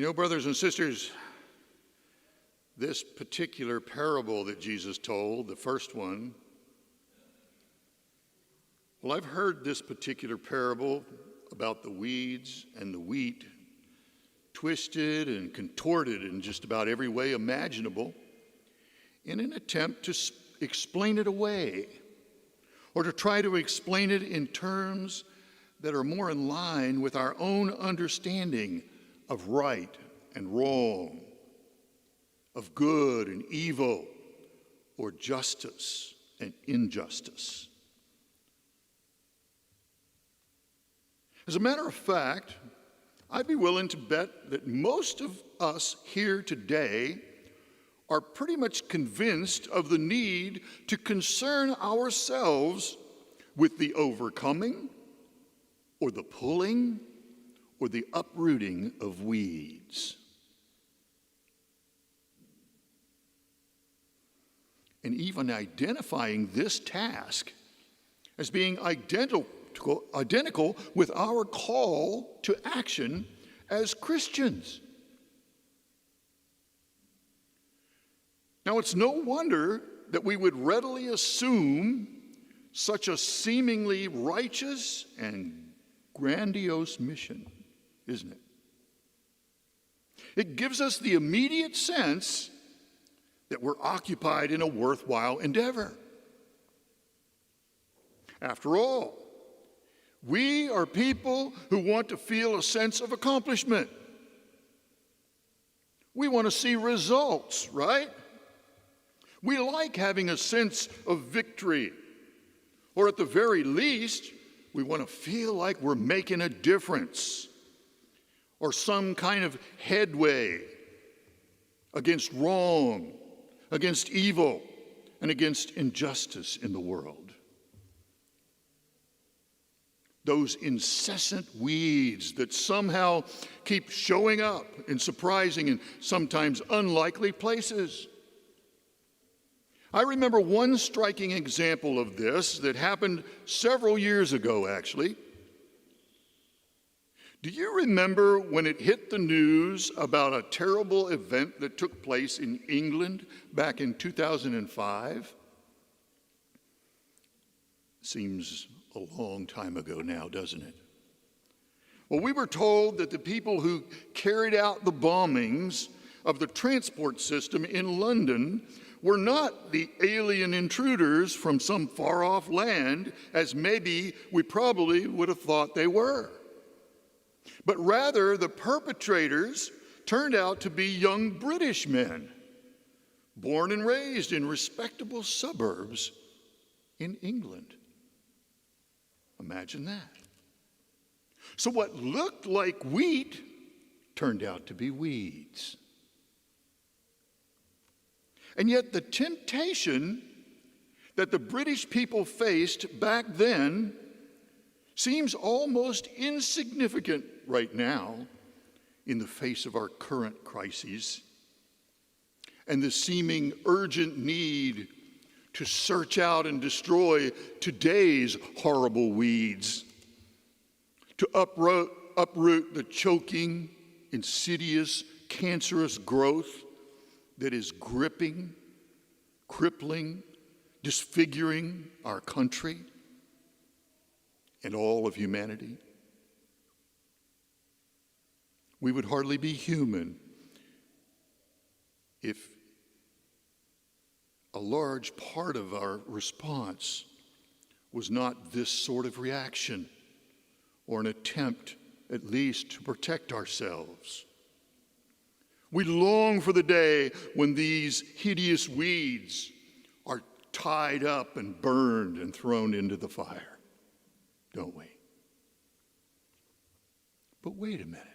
You know, brothers and sisters, this particular parable that Jesus told, the first one, well, I've heard this particular parable about the weeds and the wheat twisted and contorted in just about every way imaginable in an attempt to explain it away or to try to explain it in terms that are more in line with our own understanding of right and wrong, of good and evil, or justice and injustice. As a matter of fact, I'd be willing to bet that most of us here today are pretty much convinced of the need to concern ourselves with the overcoming or the pulling or the uprooting of weeds. And even identifying this task as being identical with our call to action as Christians. Now, it's no wonder that we would readily assume such a seemingly righteous and grandiose mission, isn't it? It gives us the immediate sense that we're occupied in a worthwhile endeavor. After all, we are people who want to feel a sense of accomplishment. We want to see results, right? We like having a sense of victory, or at the very least, we want to feel like we're making a difference or some kind of headway against wrong, against evil, and against injustice in the world. Those incessant weeds that somehow keep showing up in surprising and sometimes unlikely places. I remember one striking example of this that happened several years ago, actually. Do you remember when it hit the news about a terrible event that took place in England back in 2005? Seems a long time ago now, doesn't it? Well, we were told that the people who carried out the bombings of the transport system in London were not the alien intruders from some far-off land, as maybe we probably would have thought they were. But rather, the perpetrators turned out to be young British men, born and raised in respectable suburbs in England. Imagine that. So what looked like wheat turned out to be weeds. And yet the temptation that the British people faced back then seems almost insignificant right now in the face of our current crises and the seeming urgent need to search out and destroy today's horrible weeds, to uproot the choking, insidious, cancerous growth that is gripping, crippling, disfiguring our country and all of humanity. We would hardly be human if a large part of our response was not this sort of reaction or an attempt at least to protect ourselves. We long for the day when these hideous weeds are tied up and burned and thrown into the fire, don't we? But wait a minute.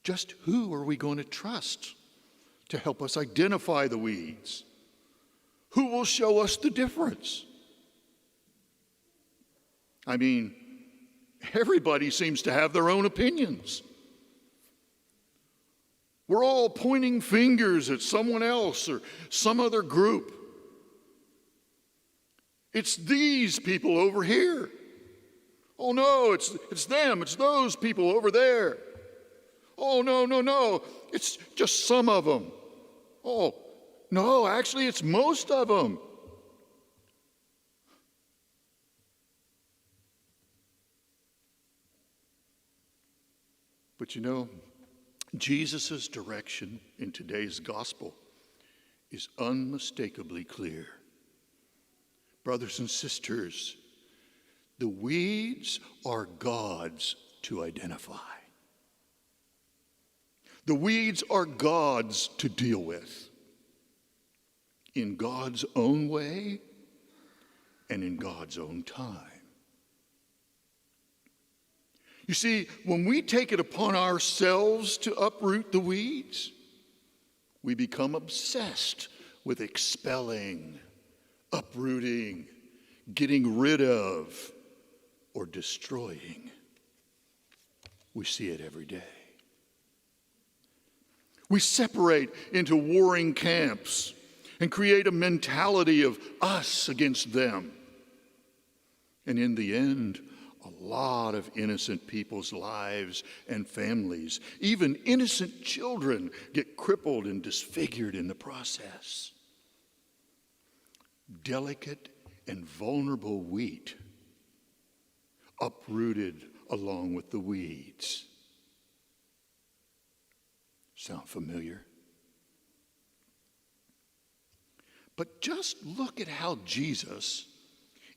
Just who are we going to trust to help us identify the weeds? Who will show us the difference? I mean, everybody seems to have their own opinions. We're all pointing fingers at someone else or some other group. It's these people over here. Oh no, it's them, it's those people over there. Oh, no, no, no. It's just some of them. Oh, no, actually, it's most of them. But you know, Jesus' direction in today's gospel is unmistakably clear. Brothers and sisters, the weeds are God's to identify. The weeds are God's to deal with in God's own way and in God's own time. You see, when we take it upon ourselves to uproot the weeds, we become obsessed with expelling, uprooting, getting rid of, or destroying. We see it every day. We separate into warring camps and create a mentality of us against them. And in the end, a lot of innocent people's lives and families, even innocent children, get crippled and disfigured in the process. Delicate and vulnerable wheat uprooted along with the weeds. Sound familiar? But just look at how Jesus,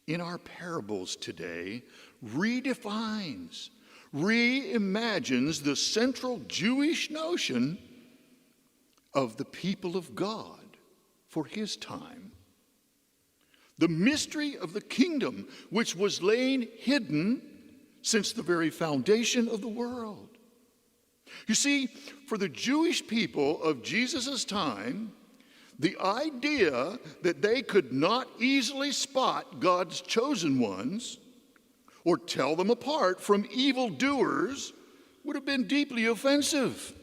in our parables today, redefines, reimagines the central Jewish notion of the people of God for his time. The mystery of the kingdom, which was laid hidden since the very foundation of the world. You see, for the Jewish people of Jesus' time, the idea that they could not easily spot God's chosen ones or tell them apart from evildoers would have been deeply offensive.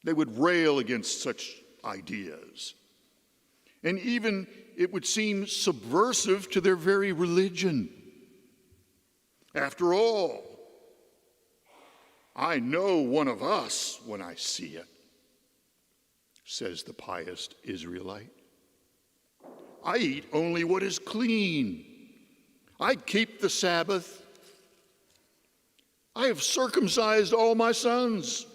They would rail against such ideas. And even it would seem subversive to their very religion. After all, I know one of us when I see it, says the pious Israelite. I eat only what is clean. I keep the Sabbath. I have circumcised all my sons.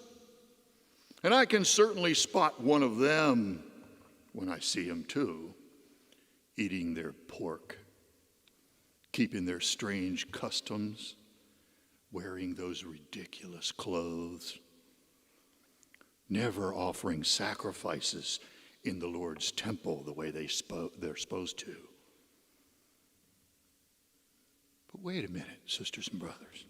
And I can certainly spot one of them when I see him too, eating their pork, keeping their strange customs, wearing those ridiculous clothes, never offering sacrifices in the Lord's temple the way they're supposed to. But wait a minute, sisters and brothers.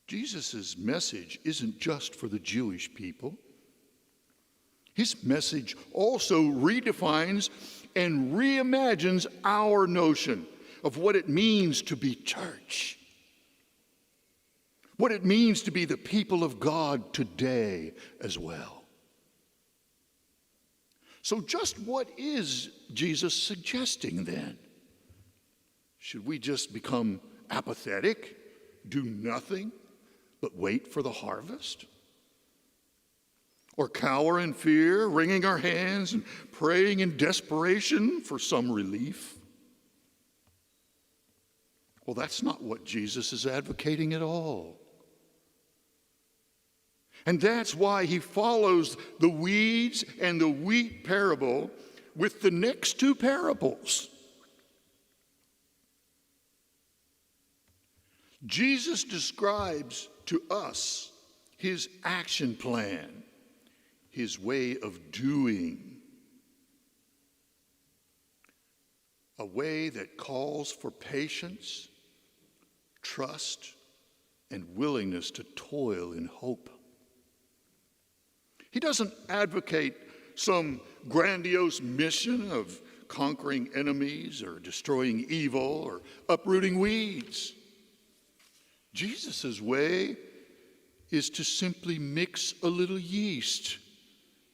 Jesus' message isn't just for the Jewish people. His message also redefines and reimagines our notion of what it means to be church, what it means to be the people of God today as well. So just what is Jesus suggesting then? Should we just become apathetic, do nothing, but wait for the harvest? Or cower in fear, wringing our hands and praying in desperation for some relief? Well, that's not what Jesus is advocating at all. And that's why he follows the weeds and the wheat parable with the next two parables. Jesus describes to us his action plan, his way of doing, a way that calls for patience, trust, and willingness to toil in hope. He doesn't advocate some grandiose mission of conquering enemies or destroying evil or uprooting weeds. Jesus' way is to simply mix a little yeast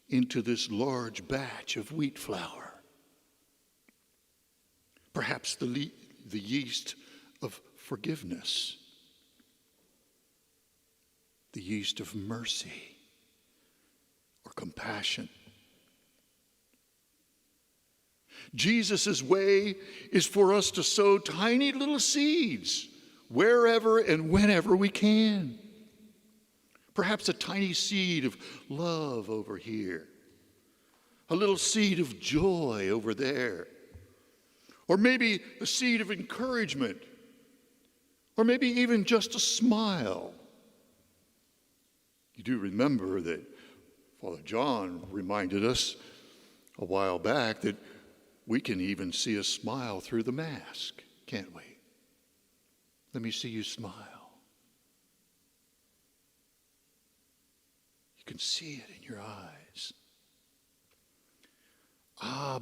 into this large batch of wheat flour. Perhaps the yeast of forgiveness the yeast of mercy or compassion. Jesus' way is for us to sow tiny little seeds wherever and whenever we can. Perhaps a tiny seed of love over here, a little seed of joy over there, or maybe a seed of encouragement, or maybe even just a smile. You do remember that Father John reminded us a while back that we can even see a smile through the mask, can't we? Let me see you smile. You can see it in your eyes.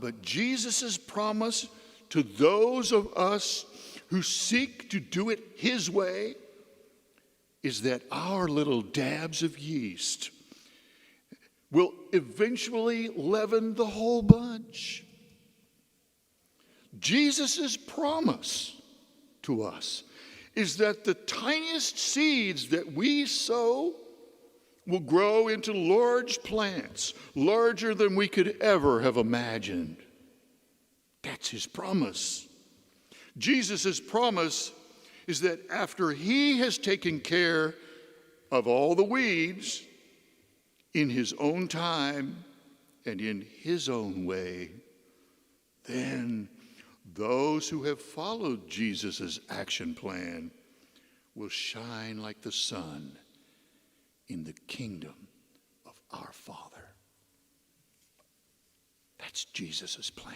But Jesus' promise to those of us who seek to do it his way is that our little dabs of yeast will eventually leaven the whole bunch. Jesus' promise to us is that the tiniest seeds that we sow will grow into large plants, larger than we could ever have imagined. That's his promise. Jesus' promise is that after he has taken care of all the weeds in his own time and in his own way, then those who have followed Jesus' action plan will shine like the sun in the kingdom of our Father. That's Jesus' plan.